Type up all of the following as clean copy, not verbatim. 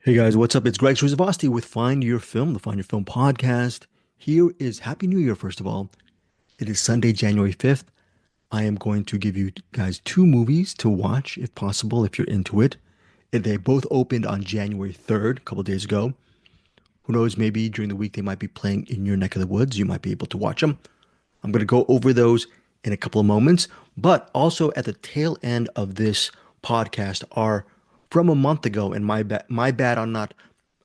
Hey guys, what's up? It's Greg Srizavasti with Find Your Film, the Find Your Film podcast. Here is Happy New Year, first of all. It is Sunday, January 5th. I am going to give you guys two movies to watch, if possible, if you're into it. They both opened on January 3rd, a couple days ago. Who knows, maybe during the week they might be playing in your neck of the woods. You might be able to watch them. I'm going to go over those in a couple of moments, but also at the tail end of this podcast are from a month ago, and my bad on not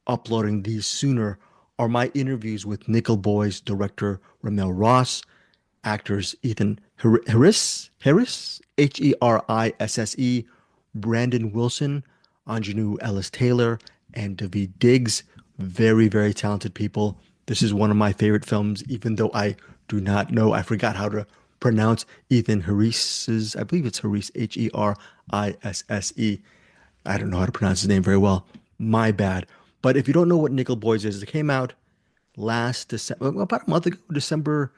uploading these sooner, are my interviews with Nickel Boys director RaMell Ross, actors Ethan Herisse, Herisse, Brandon Wilson, Aunjanue Ellis-Taylor, and David Diggs. Very, very talented people. This is one of my favorite films, even though I do not know. I forgot how to pronounce Ethan Herisse's. I believe it's Herisse, Herisse. I don't know how to pronounce his name very well. My bad. But if you don't know what Nickel Boys is, it came out last December, about a month ago, December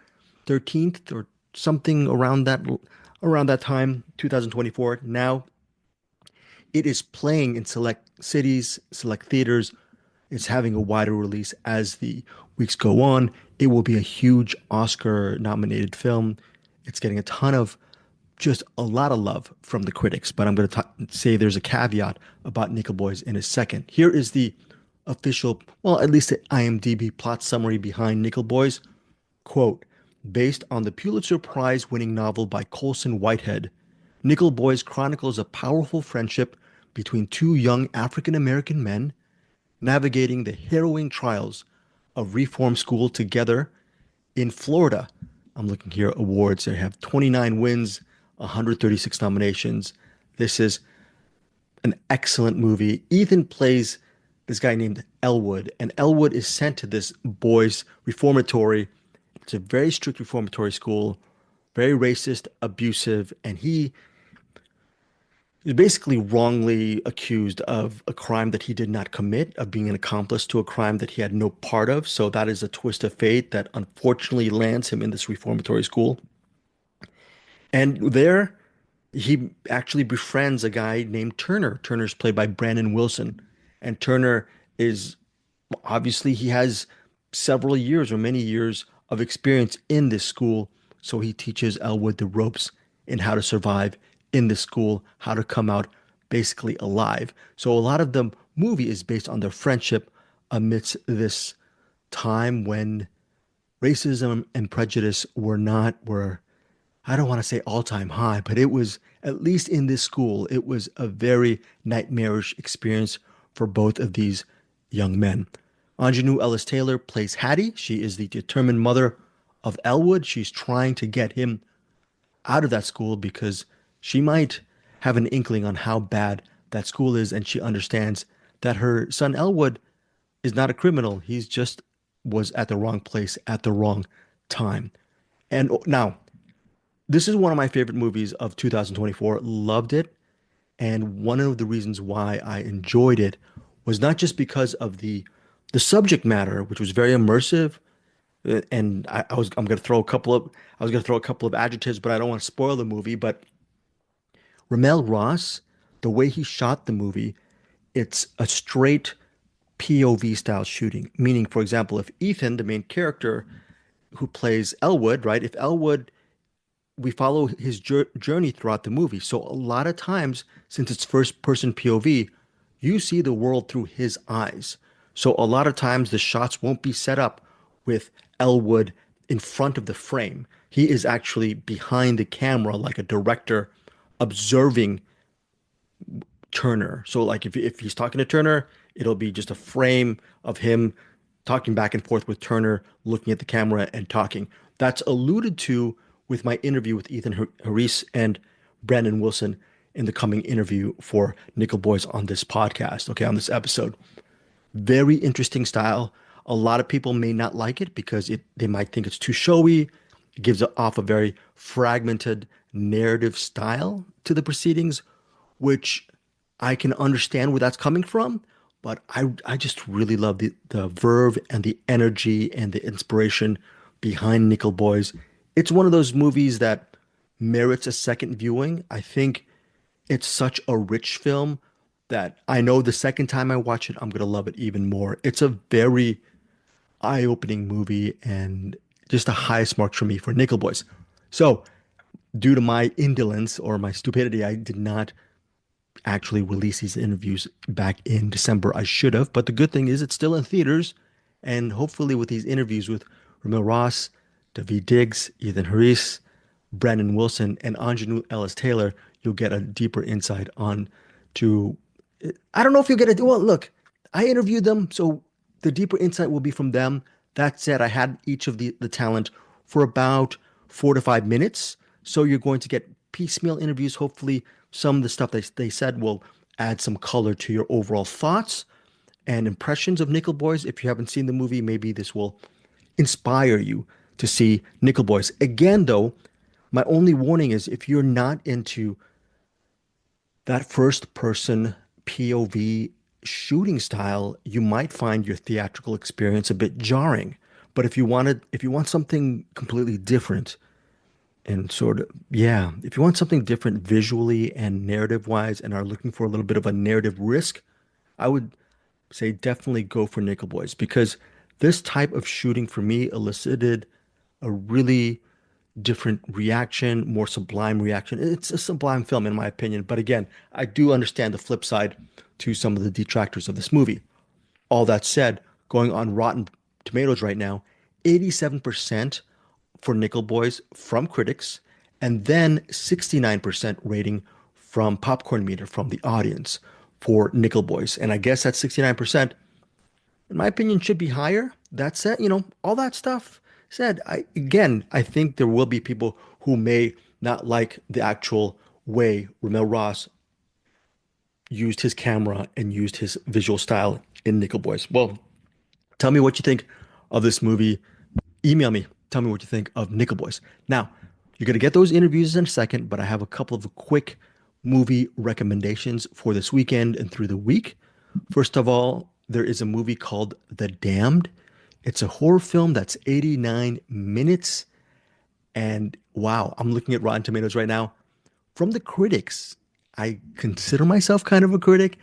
13th or something around that time, 2024. Now it is playing in select cities, select theaters. It's having a wider release as the weeks go on. It will be a huge Oscar nominated film. It's getting a ton of just a lot of love from the critics, but I'm going to say there's a caveat about Nickel Boys in a second. Here is the official, well, at least the IMDb plot summary behind Nickel Boys. Quote, based on the Pulitzer Prize winning novel by Colson Whitehead, Nickel Boys chronicles a powerful friendship between two young African American men navigating the harrowing trials of reform school together in Florida. I'm looking here, awards. They have 29 wins, 136 nominations. This is an excellent movie. Ethan plays this guy named Elwood, and Elwood is sent to this boys' reformatory. It's a very strict reformatory school, very racist, abusive, and he is basically wrongly accused of a crime that he did not commit, of being an accomplice to a crime that he had no part of. So that is a twist of fate that unfortunately lands him in this reformatory school. And there, he actually befriends a guy named Turner. Turner's played by Brandon Wilson. And Turner is obviously he has several years or many years of experience in this school. So he teaches Elwood the ropes in how to survive in this school, how to come out basically alive. So a lot of the movie is based on their friendship amidst this time when racism and prejudice were I don't want to say all time high, but it was, at least in this school, it was a very nightmarish experience for both of these young men. Aunjanue Ellis-Taylor plays Hattie. She is the determined mother of Elwood. She's trying to get him out of that school because she might have an inkling on how bad that school is, and she understands that her son Elwood is not a criminal. He's just was at the wrong place at the wrong time. And now, this is one of my favorite movies of 2024. Loved it. And one of the reasons why I enjoyed it was not just because of the subject matter, which was very immersive. And I'm gonna throw a couple of I was gonna throw a couple of adjectives, but I don't want to spoil the movie. But RaMell Ross, the way he shot the movie, it's a straight POV style shooting. Meaning, for example, if Ethan, the main character who plays Elwood, right? If Elwood we follow his journey throughout the movie. So a lot of times, since it's first person POV, you see the world through his eyes. So a lot of times the shots won't be set up with Elwood in front of the frame. He is actually behind the camera like a director observing Turner. So like if he's talking to Turner, it'll be just a frame of him talking back and forth with Turner, looking at the camera and talking. That's alluded to with my interview with Ethan Herisse and Brandon Wilson in the coming interview for Nickel Boys on this podcast, okay, on this episode. Very interesting style. A lot of people may not like it because they might think it's too showy. It gives off a very fragmented narrative style to the proceedings, which I can understand where that's coming from, but I just really love the verve and the energy and the inspiration behind Nickel Boys. It's one of those movies that merits a second viewing. I think it's such a rich film, that I know the second time I watch it, I'm gonna love it even more. It's a very eye-opening movie and just the highest marks for me for Nickel Boys. So, due to my indolence or my stupidity, I did not actually release these interviews back in December. I should have, but the good thing is it's still in theaters, and hopefully with these interviews with RaMell Ross, David Diggs, Ethan Herisse, Brandon Wilson, and Aunjanue Ellis-Taylor, you'll get a deeper insight on to. I don't know if you'll get it. Well, look, I interviewed them, so the deeper insight will be from them. That said, I had each of the talent for about 4 to 5 minutes. So you're going to get piecemeal interviews. Hopefully, some of the stuff they said will add some color to your overall thoughts and impressions of Nickel Boys. If you haven't seen the movie, maybe this will inspire you to see Nickel Boys. Again, though, my only warning is if you're not into that first person POV shooting style, you might find your theatrical experience a bit jarring. But if you want something completely different and sort of, yeah, if you want something different visually and narrative wise and are looking for a little bit of a narrative risk, I would say definitely go for Nickel Boys because this type of shooting for me elicited a really different reaction, more sublime reaction. It's a sublime film, in my opinion. But again, I do understand the flip side to some of the detractors of this movie. All that said, going on Rotten Tomatoes right now, 87% for Nickel Boys from critics, and then 69% rating from Popcorn Meter from the audience for Nickel Boys. And I guess that 69%, in my opinion, should be higher. That said, all that stuff said, I think there will be people who may not like the actual way RaMell Ross used his camera and used his visual style in Nickel Boys. Well, tell me what you think of this movie. Email me. Tell me what you think of Nickel Boys. Now, you're going to get those interviews in a second, but I have a couple of quick movie recommendations for this weekend and through the week. First of all, there is a movie called The Damned. It's a horror film that's 89 minutes. And wow, I'm looking at Rotten Tomatoes right now. From the critics, I consider myself kind of a critic.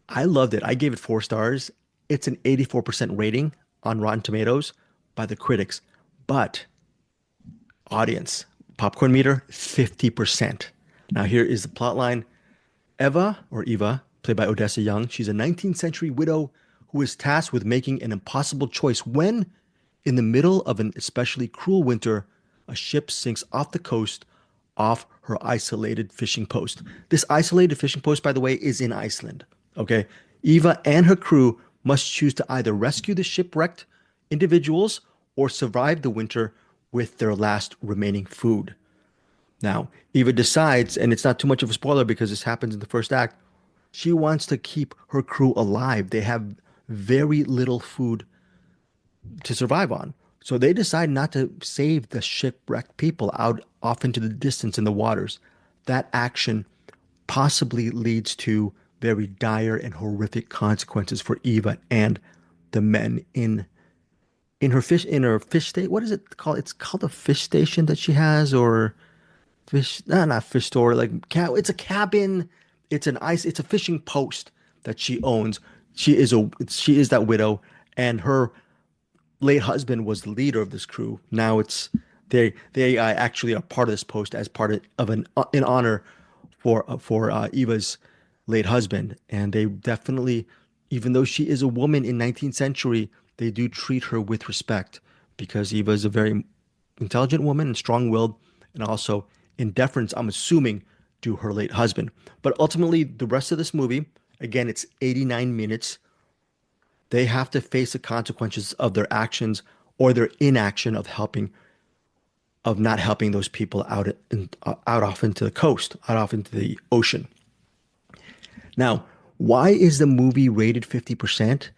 I loved it. I gave it 4 stars. It's an 84% rating on Rotten Tomatoes by the critics. But audience, popcorn meter, 50%. Now here is the plot line. Eva, played by Odessa Young, she's a 19th century widow who is tasked with making an impossible choice when, in the middle of an especially cruel winter, a ship sinks off the coast off her isolated fishing post. This isolated fishing post, by the way, is in Iceland. Okay. Eva and her crew must choose to either rescue the shipwrecked individuals or survive the winter with their last remaining food. Now, Eva decides, and it's not too much of a spoiler because this happens in the first act, she wants to keep her crew alive. They have very little food to survive on. So they decide not to save the shipwrecked people out off into the distance in the waters. That action possibly leads to very dire and horrific consequences for Eva and the men in her fish state. What is it called? It's called a fish station that she has, or fish, no, not fish store, like it's a cabin. It's a fishing post that she owns. She is that widow, and her late husband was the leader of this crew. Now they actually are part of this post as part of an in honor for Eva's late husband, and they definitely, even though she is a woman in 19th century, they do treat her with respect because Eva is a very intelligent woman and strong-willed, and also in deference, I'm assuming, to her late husband. But ultimately, the rest of this movie, again, it's 89 minutes. They have to face the consequences of their actions or their inaction of not helping those people out off into the coast, out off into the ocean. Now, why is the movie rated 50%?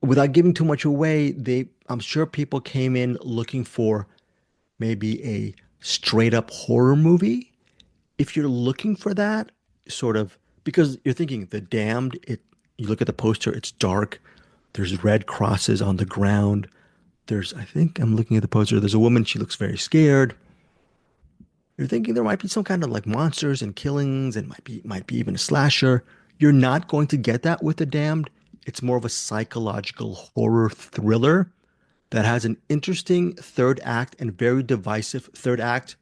Without giving too much away, I'm sure people came in looking for maybe a straight up horror movie. If you're looking for that, sort of, because you're thinking The Damned, you look at the poster, it's dark. There's red crosses on the ground. I think I'm looking at the poster. There's a woman, she looks very scared. You're thinking there might be some kind of like monsters and killings and might be even a slasher. You're not going to get that with The Damned. It's more of a psychological horror thriller that has an interesting third act and very divisive third act,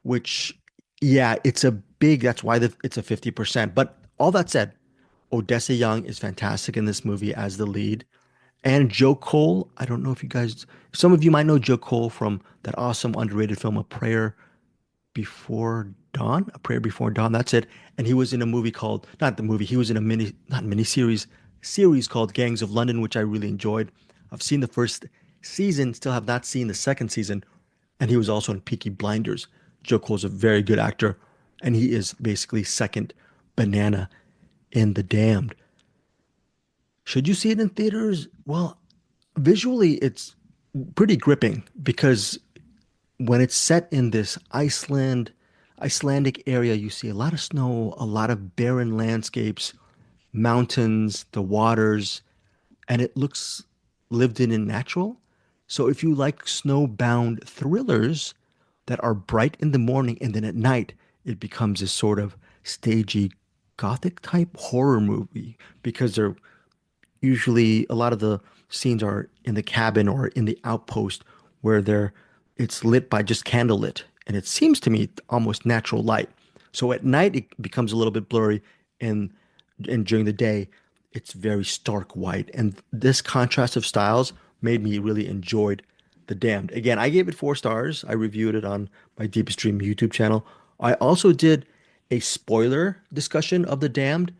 which, yeah, it's a big, that's why it's a 50%. But all that said, Odessa Young is fantastic in this movie as the lead. And Joe Cole, I don't know if you guys, some of you might know Joe Cole from that awesome underrated film, A Prayer Before Dawn. That's it. And he was in a movie called, not the movie, he was in a not mini series called Gangs of London, which I really enjoyed. I've seen the first season, still have not seen the second season. And he was also in Peaky Blinders. Joe Cole's a very good actor, and he is basically second banana in The Damned. Should you see it in theaters? Well, visually, it's pretty gripping because when it's set in this Icelandic area, you see a lot of snow, a lot of barren landscapes, mountains, the waters, and it looks lived in and natural. So if you like snowbound thrillers that are bright in the morning and then at night it becomes this sort of stagey gothic type horror movie because they're usually a lot of the scenes are in the cabin or in the outpost where it's lit by just candlelit and it seems to me almost natural light. So at night it becomes a little bit blurry and during the day it's very stark white. And this contrast of styles made me really enjoyed The Damned. Again, I gave it 4 stars. I reviewed it on my Deepest Dream YouTube channel. I also did a spoiler discussion of The Damned,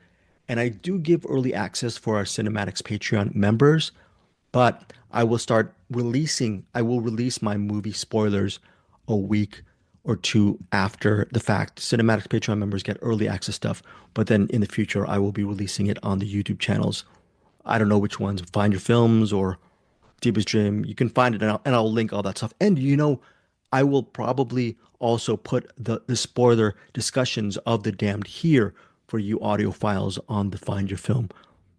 and I do give early access for our Cinematics Patreon members, but I will release my movie spoilers a week or two after the fact. Cinematics Patreon members get early access stuff, but then in the future, I will be releasing it on the YouTube channels. I don't know which ones, Find Your Films or Deepest Dream. You can find it, and I'll link all that stuff. And I will probably also put the spoiler discussions of The Damned here for you audiophiles on the Find Your Film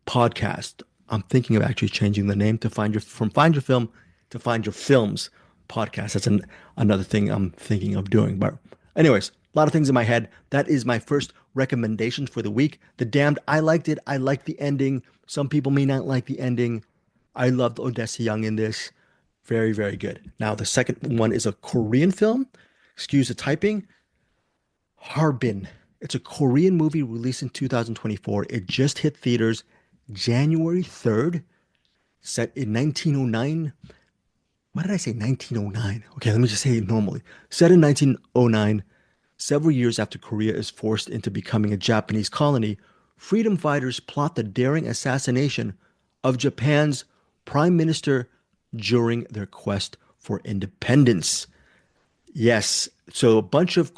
podcast. I'm thinking of actually changing the name to Find Your Film to Find Your Films podcast. That's another thing I'm thinking of doing. But anyways, a lot of things in my head. That is my first recommendation for the week. The Damned, I liked it. I liked the ending. Some people may not like the ending. I loved Odessa Young in this. Very, very good. Now, the second one is a Korean film. Excuse the typing. Harbin. It's a Korean movie released in 2024. It just hit theaters January 3rd, set in 1909. Why did I say 1909? Okay, let me just say it normally. Set in 1909, several years after Korea is forced into becoming a Japanese colony, freedom fighters plot the daring assassination of Japan's prime minister during their quest for independence. Yes, so a bunch of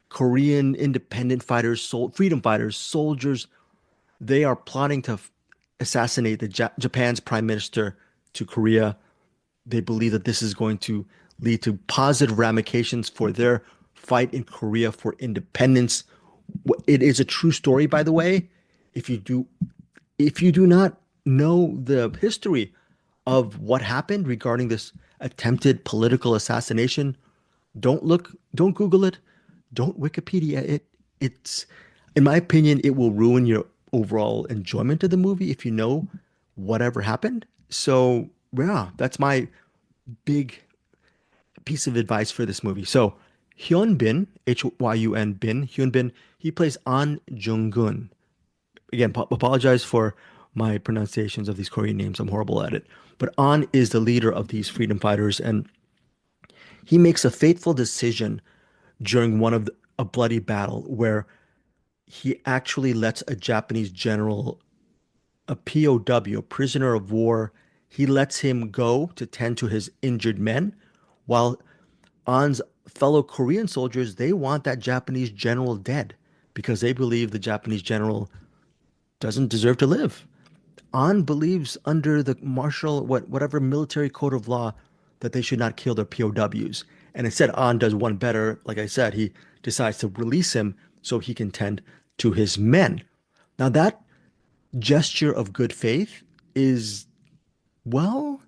Korean independent fighters, freedom fighters, soldiers, they are plotting to assassinate Japan's prime minister to Korea. They believe that this is going to lead to positive ramifications for their fight in Korea for independence. It is a true story, by the way. If you do, if you do not know the history of what happened regarding this attempted political assassination, don't Google it, don't Wikipedia it. It's, in my opinion, it will ruin your overall enjoyment of the movie if you know whatever happened. So, yeah, that's my big piece of advice for this movie. So, Hyun Bin, Hyun Bin, he plays An Jung-gun. Again, apologize for my pronunciations of these Korean names. I'm horrible at it. But An is the leader of these freedom fighters, and he makes a fateful decision during a bloody battle where he actually lets a Japanese general, a POW, a prisoner of war, he lets him go to tend to his injured men, while An's fellow Korean soldiers, they want that Japanese general dead because they believe the Japanese general doesn't deserve to live. An believes under the whatever military code of law that they should not kill their POWs. And instead, An does one better. Like I said, he decides to release him so he can tend to his men. Now that gesture of good faith is, well,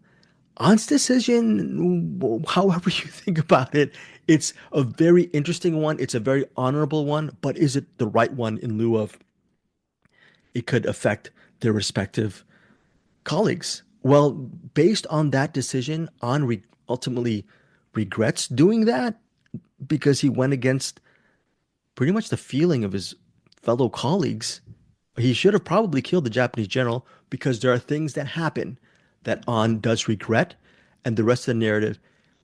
An's decision, however you think about it, it's a very interesting one. It's a very honorable one, but is it the right one in lieu of it could affect their respective colleagues? Well, based on that decision, ultimately regrets doing that because he went against pretty much the feeling of his fellow colleagues. He should have probably killed the Japanese general because there are things that happen that An does regret. And the rest of the narrative,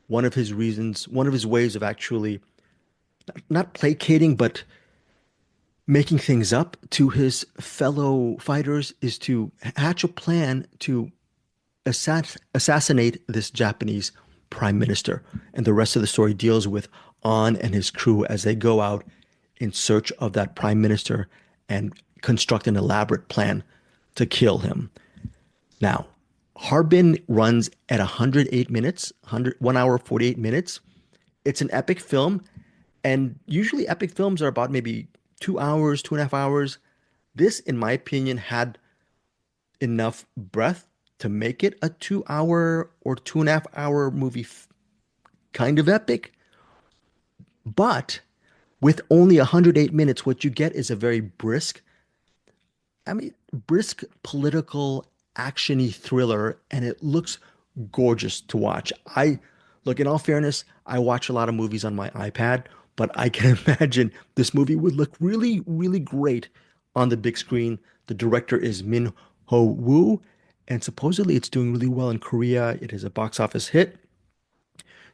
one of his reasons, one of his ways of actually not placating, but making things up to his fellow fighters is to hatch a plan to assassinate this Japanese prime minister. And the rest of the story deals with An and his crew as they go out in search of that prime minister and construct an elaborate plan to kill him. Now, Harbin runs at 108 minutes, 1 hour 48 minutes. It's an epic film, and usually epic films are about maybe 2 hours, 2.5 hours. This, in my opinion, had enough breadth to make it a 2 hour or 2.5 hour movie, kind of epic. But with only 108 minutes, what you get is a very brisk political actiony thriller, and it looks gorgeous to watch. I look, in all fairness, I watch a lot of movies on my iPad, but I can imagine this movie would look really, really great on the big screen. The director is Min Ho Woo, and supposedly it's doing really well in Korea. It is a box office hit.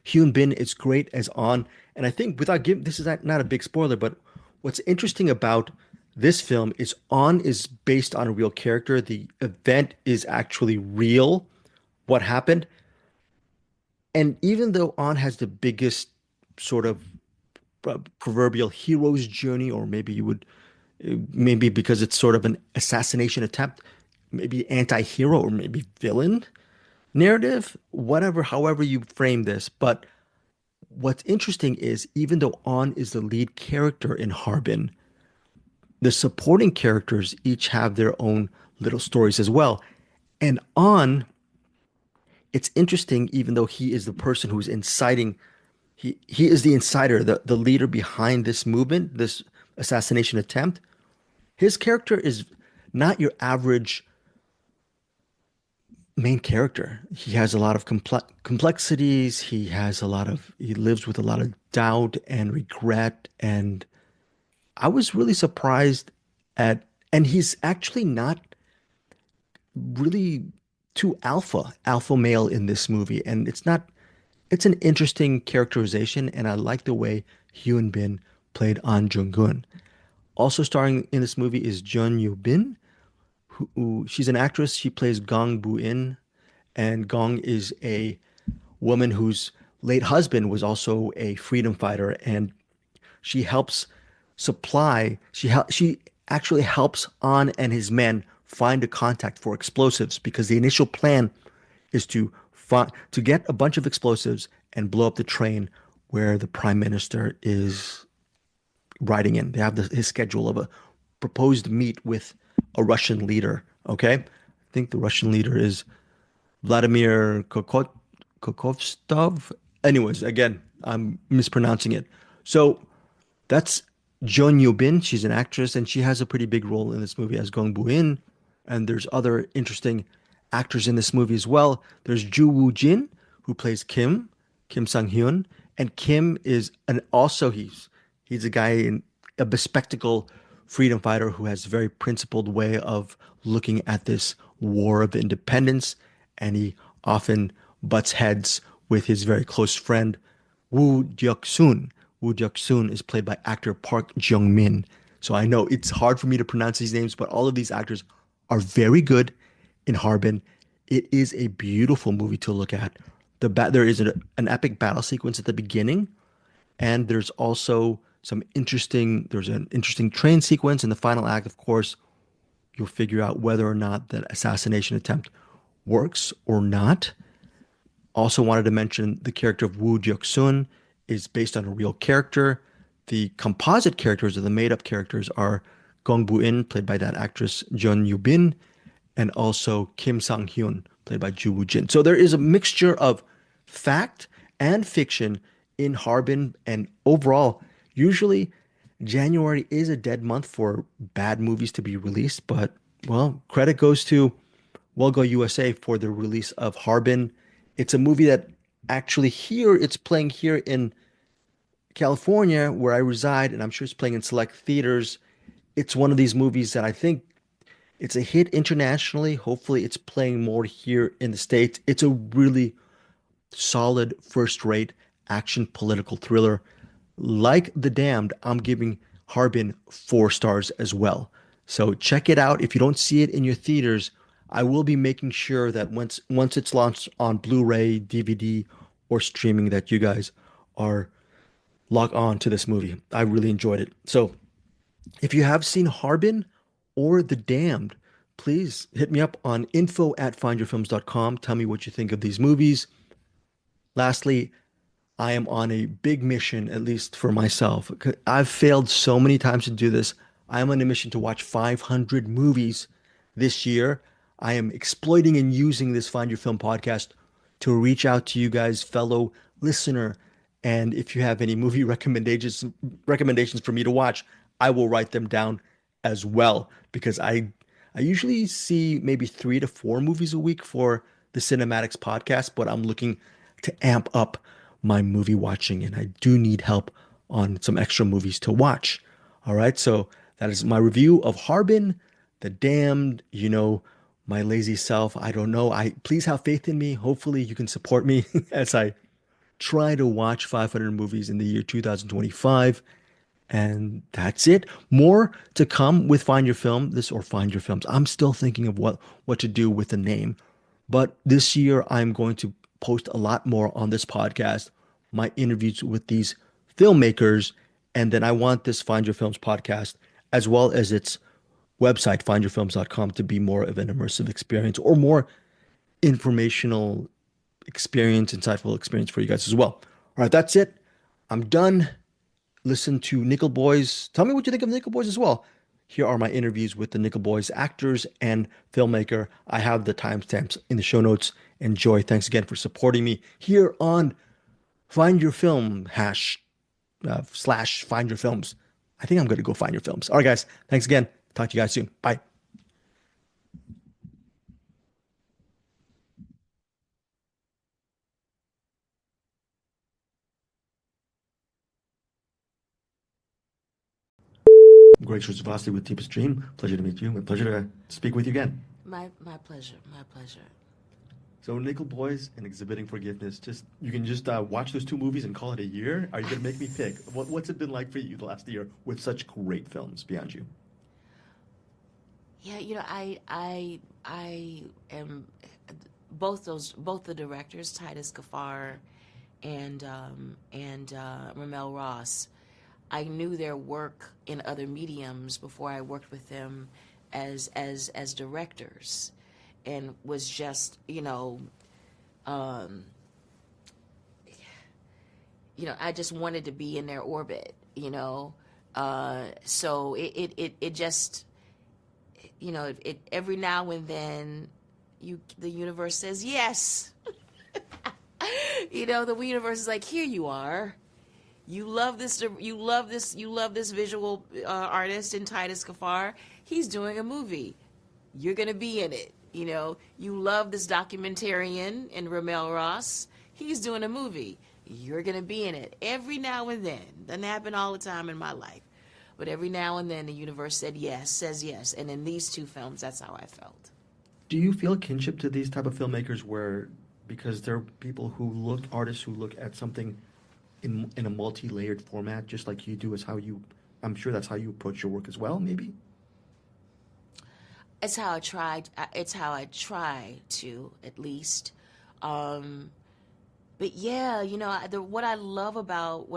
Hyun Bin is great as On. And I think without giving, this is not a big spoiler, but what's interesting about this film is On is based on a real character. The event is actually real, what happened. And even though On has the biggest sort of proverbial hero's journey, or maybe you would, maybe because it's sort of an assassination attempt, maybe anti-hero or maybe villain narrative, whatever, however you frame this. But what's interesting is even though On is the lead character in Harbin, the supporting characters each have their own little stories as well. And On, it's interesting, even though he is the person who's inciting, he is the insider, the leader behind this movement, this assassination attempt. His character is not your average main character. He has a lot of complexities. He lives with a lot of doubt and regret. And I was really surprised at, and he's actually not really too alpha male in this movie. And it's an interesting characterization. And I like the way Hyun Bin played An Jung-gun. Also starring in this movie is Jeon Yoo-bin, who she's an actress. She plays Gong Bu-in, and Gong is a woman whose late husband was also a freedom fighter, and she helps she actually helps An and his men find a contact for explosives because the initial plan is to get a bunch of explosives and blow up the train where the prime minister is riding in. They have his schedule of a proposed meet with a Russian leader. Okay, I think the Russian leader is Vladimir Kokovstov. Anyways, again, I'm mispronouncing it. So that's Jeon Yoo-bin. She's an actress, and she has a pretty big role in this movie as Gong Bu-in. And there's other interesting actors in this movie as well. There's Ju Woo-jin, who plays Kim Sang-hyun, and Kim is an also he's a guy in a bespectacled freedom fighter who has a very principled way of looking at this war of independence, and he often butts heads with his very close friend Woo Deok-sun. Woo Deok-sun is played by actor Park Jung-min. So I know it's hard for me to pronounce these names, but all of these actors are very good in Harbin. It is a beautiful movie to look at. There is an epic battle sequence at the beginning, and there's an interesting train sequence in the final act. Of course, you'll figure out whether or not that assassination attempt works or not. Also wanted to mention the character of Woo Deok-sun is based on a real character. The composite characters or the made-up characters are Gong Bu-in, played by that actress Jeon Yoo-bin, and also Kim Sang-hyun, played by Ju Woo-jin. So there is a mixture of fact and fiction in Harbin, and overall, usually January is a dead month for bad movies to be released, but well, credit goes to Well Go USA for the release of Harbin. It's a movie that actually here it's playing here in California where I reside, and I'm sure it's playing in select theaters. It's one of these movies that I think it's a hit internationally. Hopefully, it's playing more here in the States. It's a really solid, first-rate action political thriller. Like The Damned, I'm giving Harbin 4 stars as well. So check it out. If you don't see it in your theaters, I will be making sure that once it's launched on Blu-ray, DVD, or streaming, that you guys are locked on to this movie. I really enjoyed it. So if you have seen Harbin or The Damned, please hit me up on info@findyourfilms.com. Tell me what you think of these movies. Lastly, I am on a big mission, at least for myself. I've failed so many times to do this. I am on a mission to watch 500 movies this year. I am exploiting and using this Find Your Film podcast to reach out to you guys, fellow listener. And if you have any movie recommendations for me to watch, I will write them down as well because I usually see maybe 3 to 4 movies a week for the Cinematics podcast, but I'm looking to amp up my movie watching, and I do need help on some extra movies to watch. All right, so that is my review of Harbin, The Damned. My lazy self. I don't know. Please have faith in me. Hopefully, you can support me as I try to watch 500 movies in the year 2025. And that's it. More to come with Find Your Film, this or Find Your Films. I'm still thinking of what to do with the name. But this year I'm going to post a lot more on this podcast, my interviews with these filmmakers, and then I want this Find Your Films podcast as well as its website findyourfilms.com to be more of an immersive experience or more informational experience, insightful experience for you guys as well. All right, that's it. I'm done. Listen to Nickel Boys. Tell me what you think of Nickel Boys as well. Here are my interviews with the Nickel Boys actors and filmmaker. I have the timestamps in the show notes. Enjoy. Thanks again for supporting me here on Find Your Film / Find Your Films. I think I'm going to go Find Your Films. All right, guys. Thanks again. Talk to you guys soon. Bye. Greg Srivastava with Deepest Dream. Pleasure to meet you. A pleasure to speak with you again. My pleasure. My pleasure. So Nickel Boys and Exhibiting Forgiveness. You can just watch those 2 movies and call it a year. Are you gonna make me pick? What's it been like for you the last year with such great films beyond you? Yeah, I am both the directors, Titus Kaphar and RaMell Ross. I knew their work in other mediums before I worked with them as directors, and was just I just wanted to be in their orbit, so it just every now and then the universe says yes. The universe is like, here you are. You love this visual artist in Titus Kaphar. He's doing a movie. You're gonna be in it. You love this documentarian in RaMell Ross. He's doing a movie. You're gonna be in it. Every now and then. Doesn't happen all the time in my life, but every now and then the universe says yes. And in these 2 films, that's how I felt. Do you feel kinship to these type of filmmakers because they're artists who look at something in a multi-layered format, just like you do, I'm sure that's how you approach your work as well, maybe? It's how I try to, at least. But yeah, what I love about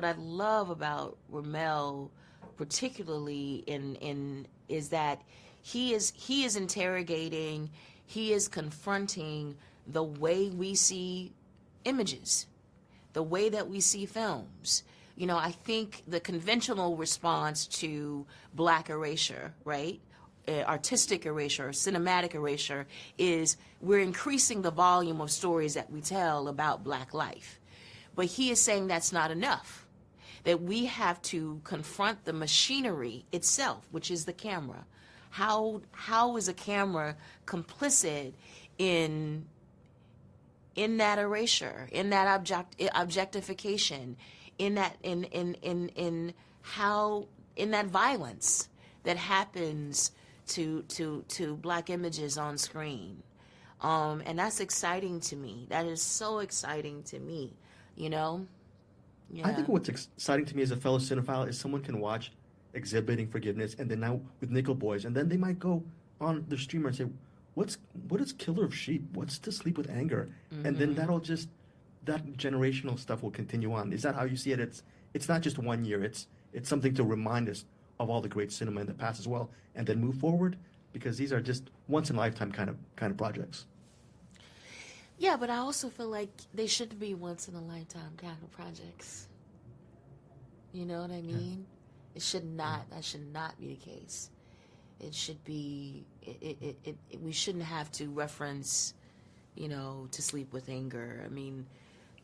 RaMell, particularly is that he is interrogating, he is confronting the way we see images, the way that we see films. I think the conventional response to Black erasure, right, artistic erasure or cinematic erasure is we're increasing the volume of stories that we tell about Black life. But he is saying that's not enough, that we have to confront the machinery itself, which is the camera. How is a camera complicit in that erasure, in that objectification, in that in that violence that happens to Black images on screen? And that's exciting to me. That is so exciting to me, you know? Yeah. I think what's exciting to me as a fellow cinephile is someone can watch Exhibiting Forgiveness and then now with Nickel Boys, and then they might go on the streamer and say, what is Killer of Sheep? What's To Sleep with Anger? And then that generational stuff will continue on. Is that how you see it? It's not just 1 year. It's something to remind us of all the great cinema in the past as well, and then move forward, because these are just once in a lifetime kind of projects. Yeah, but I also feel like they shouldn't be once in a lifetime kind of projects. You know what I mean? Yeah. It should not. That should not be the case. It should be. We shouldn't have to reference, To Sleep with Anger. I mean,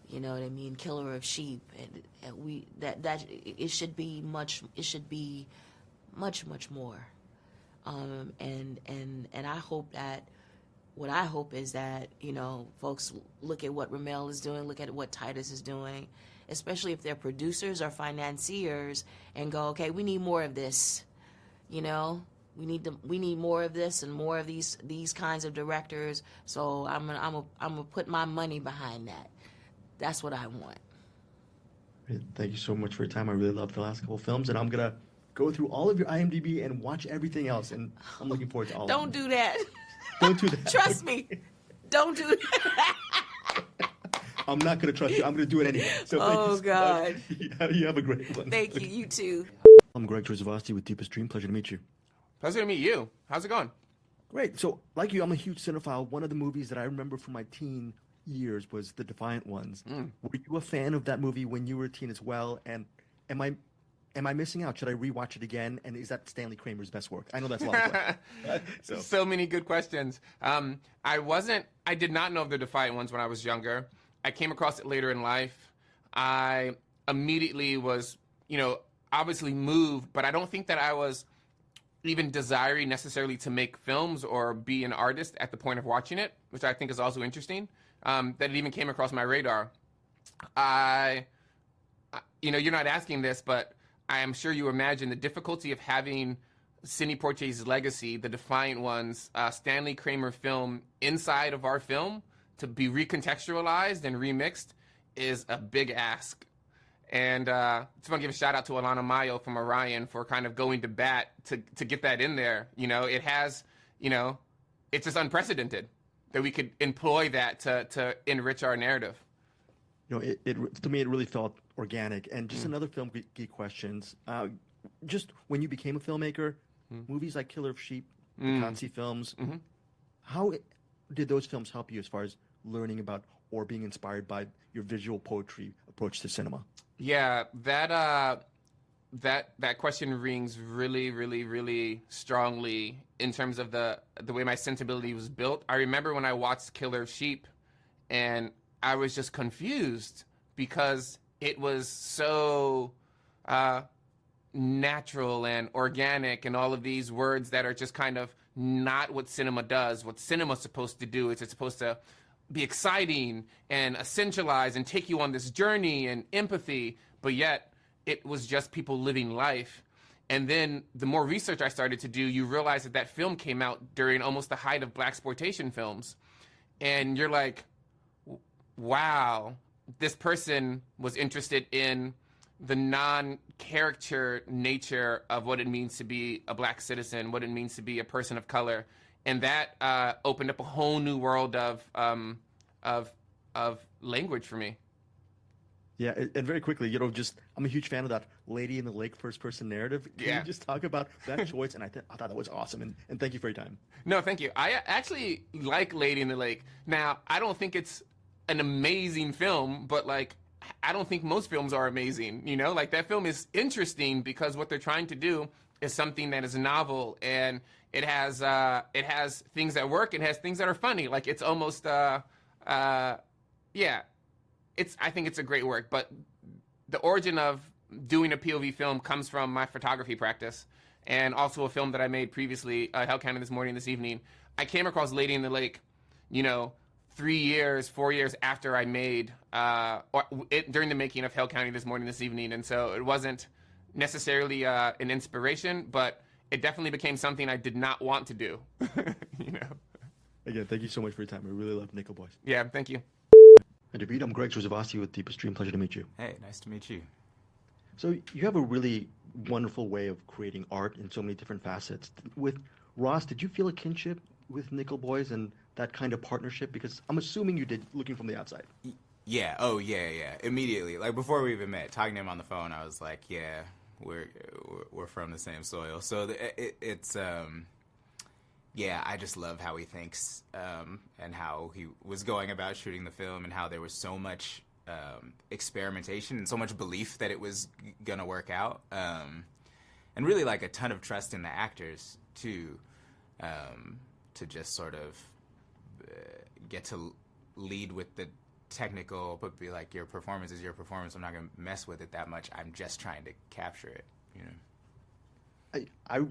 you know what I mean? Killer of Sheep, and it should be much. It should be much more. And I hope that. What I hope is that, folks look at what RaMell is doing, look at what Titus is doing, especially if they're producers or financiers, and go, okay, we need more of this, we need more of this and more of these kinds of directors. So I'm gonna put my money behind that. That's what I want. Thank you so much for your time. I really loved the last couple of films, and I'm gonna go through all of your IMDb and watch everything else, and I'm looking forward to all of them. Don't do that. Don't do that. Trust me. Don't do that. I'm not going to trust you. I'm going to do it anyway. So oh, God. You have a great one. Thank you. You too. I'm Greg Trzavosty with Deepest Dream. Pleasure to meet you. Pleasure to meet you. How's it going? Great. So, like you, I'm a huge cinephile. One of the movies that I remember from my teen years was The Defiant Ones. Were you a fan of that movie when you were a teen as well? And am I missing out? Should I rewatch it again? And is that Stanley Kramer's best work? I know that's a lot of questions. So many good questions. I did not know of The Defiant Ones when I was younger. I came across it later in life. I immediately was, obviously moved, but I don't think that I was even desiring necessarily to make films or be an artist at the point of watching it, which I think is also interesting, that it even came across my radar. You're not asking this, but I am sure you imagine the difficulty of having Sidney Poitier's legacy, The Defiant Ones, Stanley Kramer film inside of our film to be recontextualized and remixed is a big ask. And I just want to give a shout out to Alana Mayo from Orion for kind of going to bat to get that in there. It has, it's just unprecedented that we could employ that to enrich our narrative. To me, it really felt organic. And just another film geek questions. Just when you became a filmmaker, movies like Killer of Sheep, the Kansi films, how did those films help you as far as learning about or being inspired by your visual poetry approach to cinema? Yeah, that question rings really, really, really strongly in terms of the way my sensibility was built. I remember when I watched Killer of Sheep, and I was just confused because it was so natural and organic, and all of these words that are just kind of not what cinema does. What cinema's supposed to do is it's supposed to be exciting and essentialize and take you on this journey and empathy, but yet it was just people living life. And then the more research I started to do, you realize that film came out during almost the height of blaxploitation films. And you're like, wow, this person was interested in the non-character nature of what it means to be a black citizen, what it means to be a person of color. And that opened up a whole new world of language for me. Yeah, and very quickly, I'm a huge fan of that Lady in the Lake first-person narrative. Can you just talk about that choice? And I thought that was awesome, and thank you for your time. No, thank you. I actually like Lady in the Lake. Now, I don't think it's an amazing film, but I don't think most films are amazing. That film is interesting because what they're trying to do is something that is novel, and it has things that work, it has things that are funny. Like it's almost yeah, I think it's a great work. But the origin of doing a POV film comes from my photography practice, and also a film that I made previously, Hell County This Morning This Evening. I came across Lady in the Lake, 4 years after I made during the making of Hell County This Morning This Evening, and so it wasn't necessarily an inspiration, but it definitely became something I did not want to do. Again, thank you so much for your time. I really love Nickel Boys. Yeah, thank you. And David, I'm Greg Trzavosky with Deepest Dream. Pleasure to meet you. Hey, nice to meet you. So you have a really wonderful way of creating art in so many different facets. With Ross, did you feel a kinship with Nickel Boys and that kind of partnership? Because I'm assuming you did, looking from the outside. Yeah. Oh, yeah. Immediately, like before we even met, talking to him on the phone, I was like, yeah, we're from the same soil. So it's yeah, I just love how he thinks and how he was going about shooting the film, and how there was so much experimentation and so much belief that it was gonna work out, and really like a ton of trust in the actors too, to just sort of get to lead with the technical, but be like, your performance is your performance. I'm not gonna mess with it that much. I'm just trying to capture it.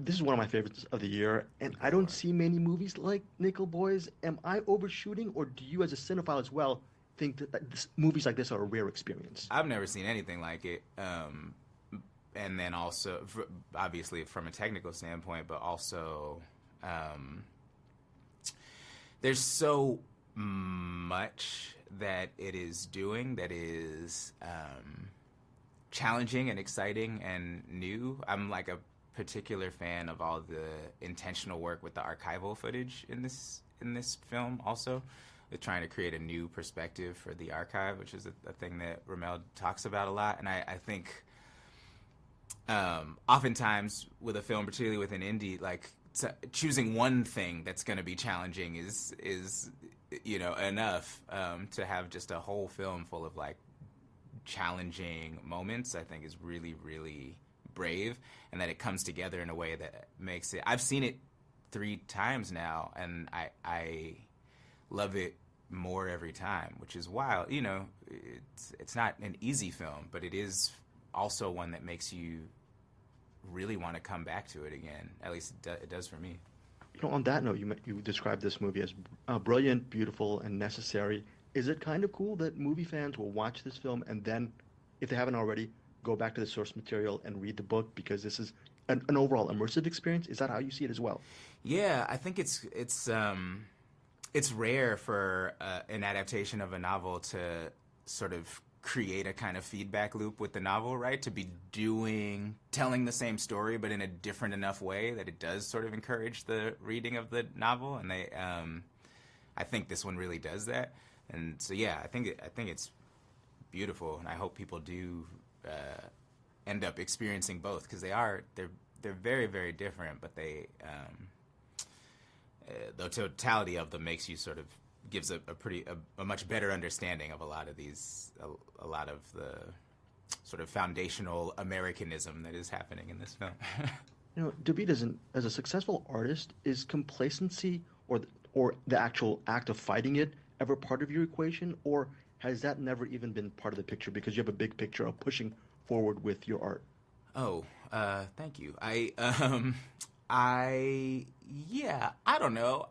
This is one of my favorites of the year, and I don't see many movies like Nickel Boys. Am I overshooting, or do you, as a cinephile as well, think that movies like this are a rare experience? I've never seen anything like it. And then also, obviously, from a technical standpoint, but also, there's so much that it is doing that is challenging and exciting and new. I'm like a particular fan of all the intentional work with the archival footage in this film, also with trying to create a new perspective for the archive, which is a thing that RaMell talks about a lot. And I think oftentimes with a film, particularly with an indie, like choosing one thing that's going to be challenging is enough. To have just a whole film full of like challenging moments, I think is really, really brave, and that it comes together in a way that makes it. I've seen it 3 times now, and I love it more every time, which is wild. It's not an easy film, but it is also one that makes you really want to come back to it again. At least it does for me. On that note, you described this movie as brilliant, beautiful, and necessary. Is it kind of cool that movie fans will watch this film and then, if they haven't already, go back to the source material and read the book, because this is an overall immersive experience? Is that how you see it as well? Yeah, I think it's rare for an adaptation of a novel to sort of create a kind of feedback loop with the novel, right? To be telling the same story, but in a different enough way that it does sort of encourage the reading of the novel. And I think this one really does that. And so, yeah, I think it's beautiful, and I hope people do end up experiencing both, because they're very, very different, but they the totality of them makes you sort of gives a much better understanding of a lot of the sort of foundational Americanism that is happening in this film. David, as a successful artist, is complacency or the actual act of fighting it ever part of your equation, or has that never even been part of the picture because you have a big picture of pushing forward with your art? Oh, thank you. I don't know.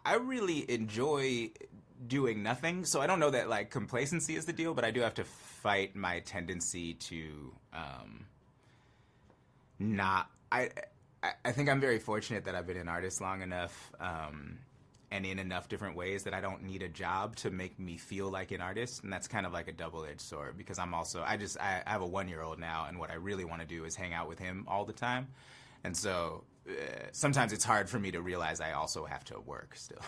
I really enjoy doing nothing, so I don't know that like complacency is the deal, but I do have to fight my tendency to not. I think I'm very fortunate that I've been an artist long enough, and in enough different ways that I don't need a job to make me feel like an artist. And that's kind of like a double-edged sword, because I have a 1-year-old now, and what I really want to do is hang out with him all the time. And so sometimes it's hard for me to realize I also have to work still.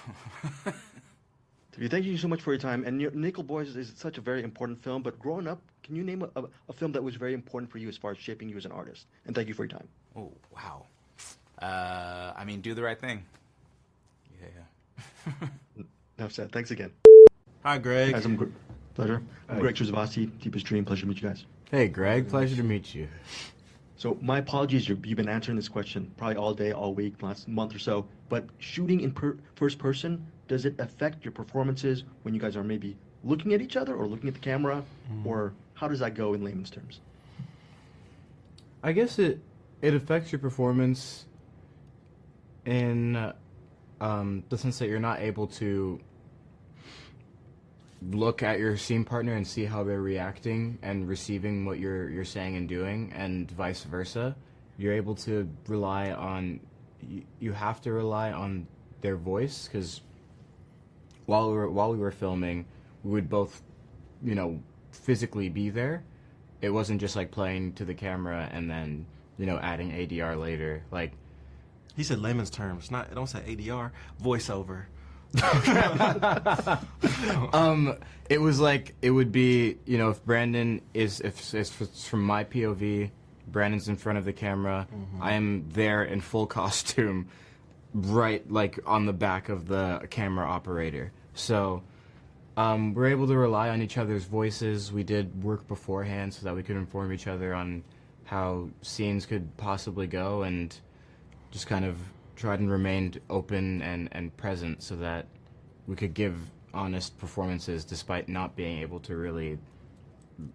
Thank you so much for your time. And Nickel Boys is such a very important film, but growing up, can you name a film that was very important for you as far as shaping you as an artist? And thank you for your time. Oh, wow. Do the Right Thing. Yeah. Enough said. Thanks again. Hi, Greg. Guys, Pleasure. I'm Greg Trzavosky, Deepest Dream. Pleasure to meet you guys. Hey, Greg. Pleasure to meet you. So my apologies, you've been answering this question probably all day, all week, last month or so. But shooting in first person, does it affect your performances when you guys are maybe looking at each other or looking at the camera, or how does that go in layman's terms? I guess it affects your performance in the sense that you're not able to look at your scene partner and see how they're reacting and receiving what you're saying and doing, and vice versa. You're able to rely on, you have to rely on their voice, because while we were filming, we would both, physically be there. It wasn't just like playing to the camera and then, adding ADR later. Like, he said layman's terms, don't say ADR, voiceover. It was like, it would be, if Brandon if it's from my POV, Brandon's in front of the camera, I am there in full costume, right, like on the back of the camera operator. So we're able to rely on each other's voices. We did work beforehand so that we could inform each other on how scenes could possibly go, and just kind of tried and remained open and present so that we could give honest performances despite not being able to really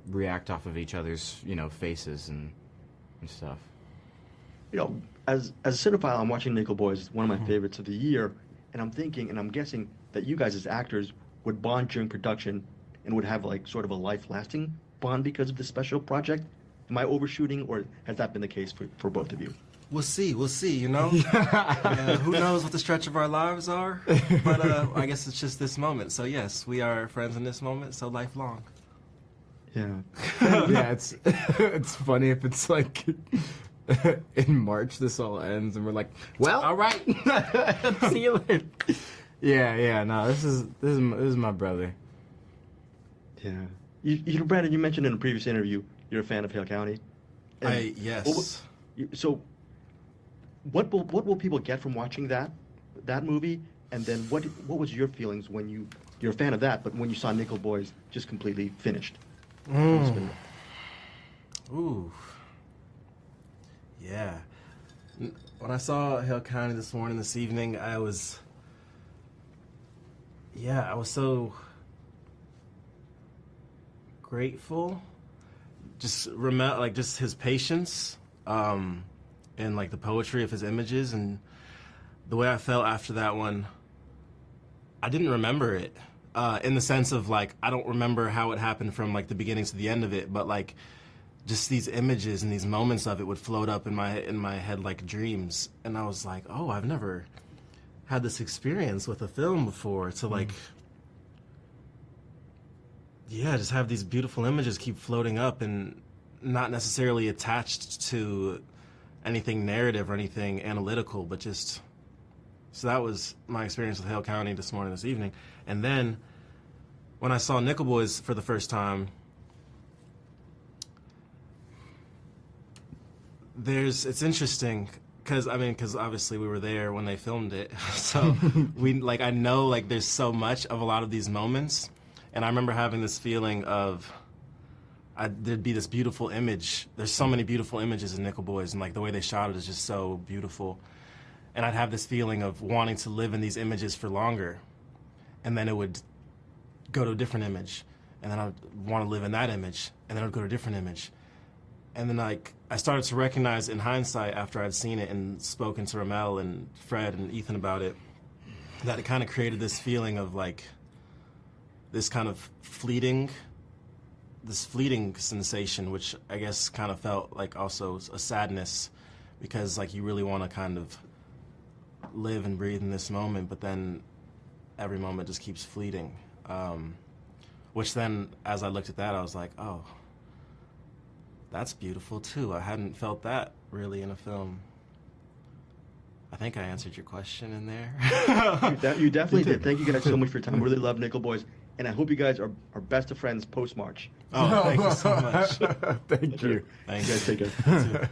react off of each other's, faces and stuff. As a cinephile, I'm watching Nickel Boys, one of my favorites of the year, and I'm thinking, and I'm guessing that you guys as actors would bond during production and would have like sort of a life-lasting bond because of this special project. Am I overshooting, or has that been the case for both of you? We'll see, who knows what the stretch of our lives are, but I guess it's just this moment. So yes, we are friends in this moment, so lifelong. Yeah. Yeah, it's funny if it's like in March this all ends and we're like, well, all right, see you later. Yeah, no, this is my brother. Yeah. Brandon, you mentioned in a previous interview you're a fan of Hale County. Yes. So what will people get from watching that movie? And then what was your feelings when you're a fan of that, but when you saw Nickel Boys just completely finished? Ooh. Yeah. When I saw Hale County this evening, I was so grateful. Just RaMell, like, just his patience, and like the poetry of his images, and the way I felt after that one. I didn't remember it, in the sense of like I don't remember how it happened from like the beginning to the end of it, but like just these images and these moments of it would float up in my head like dreams, and I was like, oh, I've never had this experience with a film before. To like, just have these beautiful images keep floating up and not necessarily attached to anything narrative or anything analytical, but just, so that was my experience with Hale County this evening. And then when I saw Nickel Boys for the first time, it's interesting because obviously we were there when they filmed it, so I know like there's so much of a lot of these moments, and I remember having this feeling of there'd be this beautiful image. There's so many beautiful images in Nickel Boys, and like the way they shot it is just so beautiful. And I'd have this feeling of wanting to live in these images for longer, and then it would go to a different image, and then I'd want to live in that image, and then it would go to a different image. And then like I started to recognize in hindsight after I'd seen it and spoken to RaMell and Fred and Ethan about it, that it kind of created this feeling of like this kind of fleeting sensation, which I guess kind of felt like also a sadness, because like you really want to kind of live and breathe in this moment, but then every moment just keeps fleeting. Which then, as I looked at that, I was like, oh, that's beautiful too. I hadn't felt that really in a film. I think I answered your question in there. You definitely did. Thank you guys so much for your time. Really love Nickel Boys, and I hope you guys are best of friends post-March. Oh, thank you so much. Thank you. Thank You guys take care.